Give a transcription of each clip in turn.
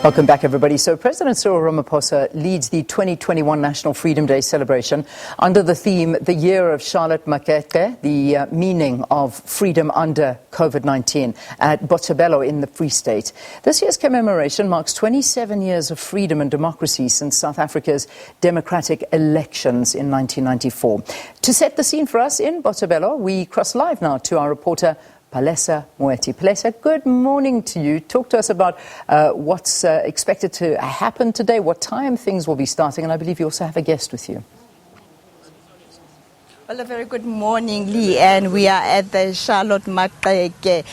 Welcome back, everybody. So President Cyril Ramaphosa leads the 2021 National Freedom Day celebration under the theme, The Year of Charlotte Maxeke, the meaning of freedom under COVID-19 at Botshabelo in the Free State. This year's commemoration marks 27 years of freedom and democracy since South Africa's democratic elections in 1994. To set the scene for us in Botshabelo, we cross live now to our reporter, Palesa Moeti. Palesa, good morning to you. Talk to us about what's expected to happen today, what time things will be starting, and I believe you also have a guest with you. Well, a very good morning, Lee, and we are at the Charlotte Maxeke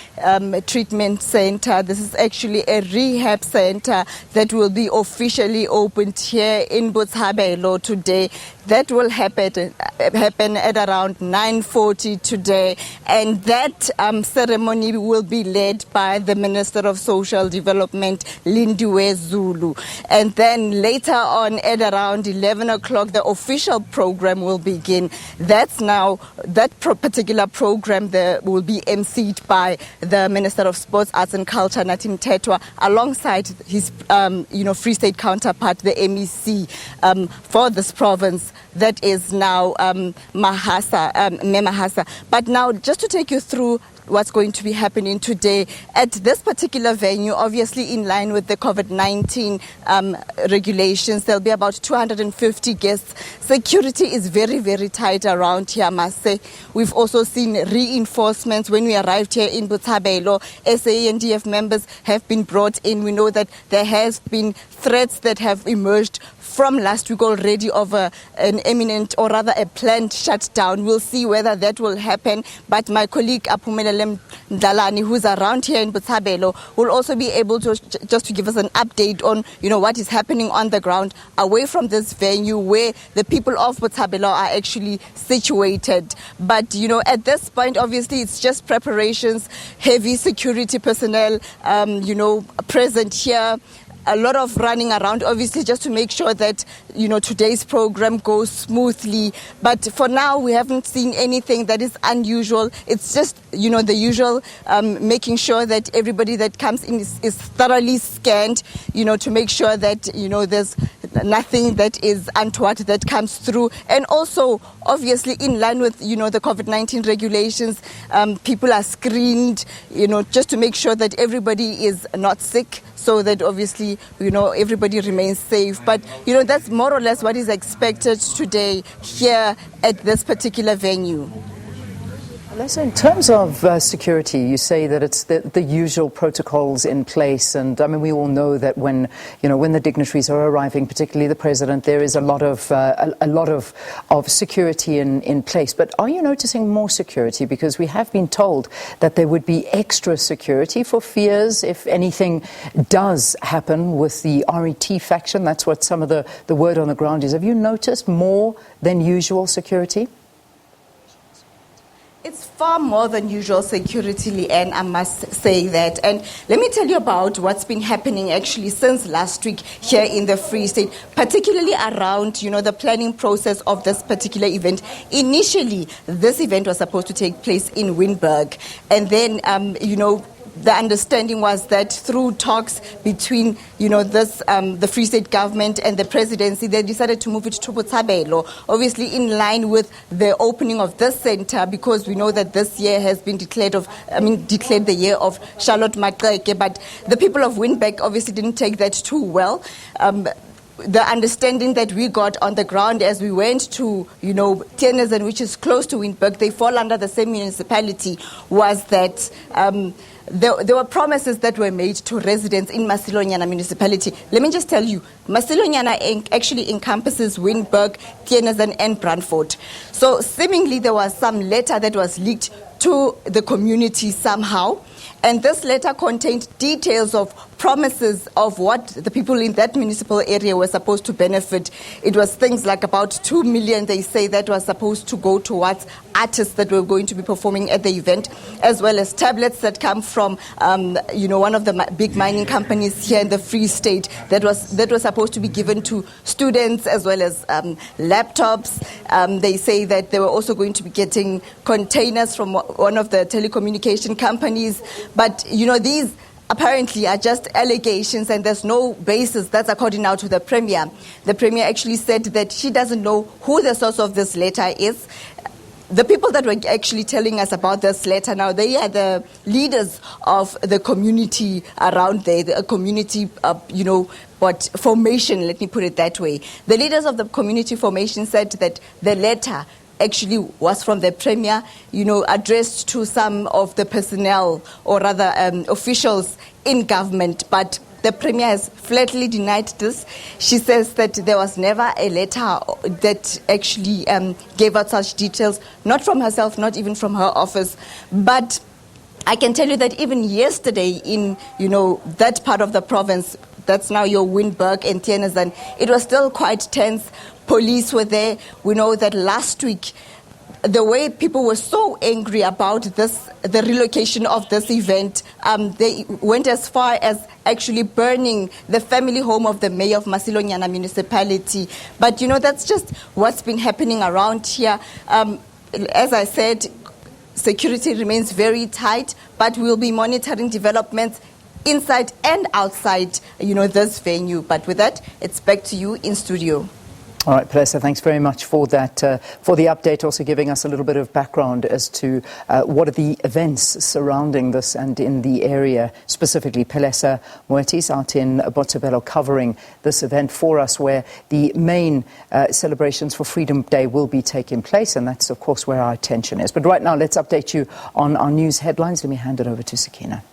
Treatment Center. This is actually a rehab center that will be officially opened here in Botshabelo today. That will happen at around 9:40 today, and that ceremony will be led by the Minister of Social Development, Lindiwe Zulu. And then later on at around 11 o'clock, the official program will begin. That particular program there will be emceed by the Minister of Sports, Arts and Culture, Natin Tetwa, alongside his Free State counterpart, the MEC for this province. That is now Mahasa. But now, just to take you through what's going to be happening today at this particular venue, obviously in line with the COVID-19 regulations, there'll be about 250 guests. Security is very, very tight around here, I must say. We've also seen reinforcements when we arrived here in Botshabelo. SANDF members have been brought in. We know that there has been threats that have emerged from last week already of an imminent, or rather a planned shutdown. We'll see whether that will happen. But my colleague Aphumelele Mdlalane, who's around here in Botshabelo, will also be able to just to give us an update on what is happening on the ground away from this venue where the people of Botshabelo are actually situated. But at this point, obviously it's just preparations, heavy security personnel present here. A lot of running around, obviously, just to make sure that, today's program goes smoothly. But for now, we haven't seen anything that is unusual. It's just, the usual, making sure that everybody that comes in is thoroughly scanned, to make sure that, there's nothing that is untoward that comes through. And also, obviously, in line with, the COVID-19 regulations, people are screened, just to make sure that everybody is not sick, so that obviously, everybody remains safe. But, that's more or less what is expected today here at this particular venue. So in terms of security, you say that it's the usual protocols in place, and I mean we all know that when the dignitaries are arriving, particularly the president, there is a lot of security in place. But are you noticing more security? Because we have been told that there would be extra security for fears if anything does happen with the RET faction. That's what some of the word on the ground is. Have you noticed more than usual security? It's far more than usual security, Leanne, I must say that. And let me tell you about what's been happening actually since last week here in the Free State, particularly around, the planning process of this particular event. Initially, this event was supposed to take place in Wynberg. And then, the understanding was that through talks between, the Free State government and the presidency, they decided to move it to Botshabelo, obviously in line with the opening of this center, because we know that this year has been declared the year of Charlotte Maxeke. But the people of Wynberg obviously didn't take that too well. The understanding that we got on the ground as we went to, Tienezen, which is close to Wynberg, they fall under the same municipality, was that there were promises that were made to residents in Masilonyana municipality. Let me just tell you, Masilonyana actually encompasses Wynberg, Tienezen and Brandfort. So seemingly there was some letter that was leaked to the community somehow. And this letter contained details of promises of what the people in that municipal area were supposed to benefit. It was things like about 2 million, they say, that was supposed to go towards artists that were going to be performing at the event, as well as tablets that come from, one of the big mining companies here in the Free State that was supposed to be given to students, as well as laptops. They say that they were also going to be getting containers from one of the telecommunication companies. But, these apparently are just allegations and there's no basis. That's according now to the Premier. The Premier actually said that she doesn't know who the source of this letter is. The people that were actually telling us about this letter now, they are the leaders of the community around there, the community, but formation, let me put it that way. The leaders of the community formation said that the letter actually was from the Premier, addressed to some of the personnel or rather officials in government, but the Premier has flatly denied this. She says that there was never a letter that actually gave out such details, not from herself, not even from her office. But I can tell you that even yesterday in, that part of the province, that's now your Windberg and Tienazan, it was still quite tense. Police were there. We know that last week, the way people were so angry about the relocation of this event, they went as far as actually burning the family home of the mayor of Masilonyana municipality. But, that's just what's been happening around here. As I said, security remains very tight, but we'll be monitoring developments inside and outside, this venue. But with that, it's back to you in studio. All right, Palesa, thanks very much for that, for the update, also giving us a little bit of background as to what are the events surrounding this and in the area, specifically. Palesa Moeti is out in Botshabelo covering this event for us, where the main celebrations for Freedom Day will be taking place, and that's, of course, where our attention is. But right now, let's update you on our news headlines. Let me hand it over to Sakina.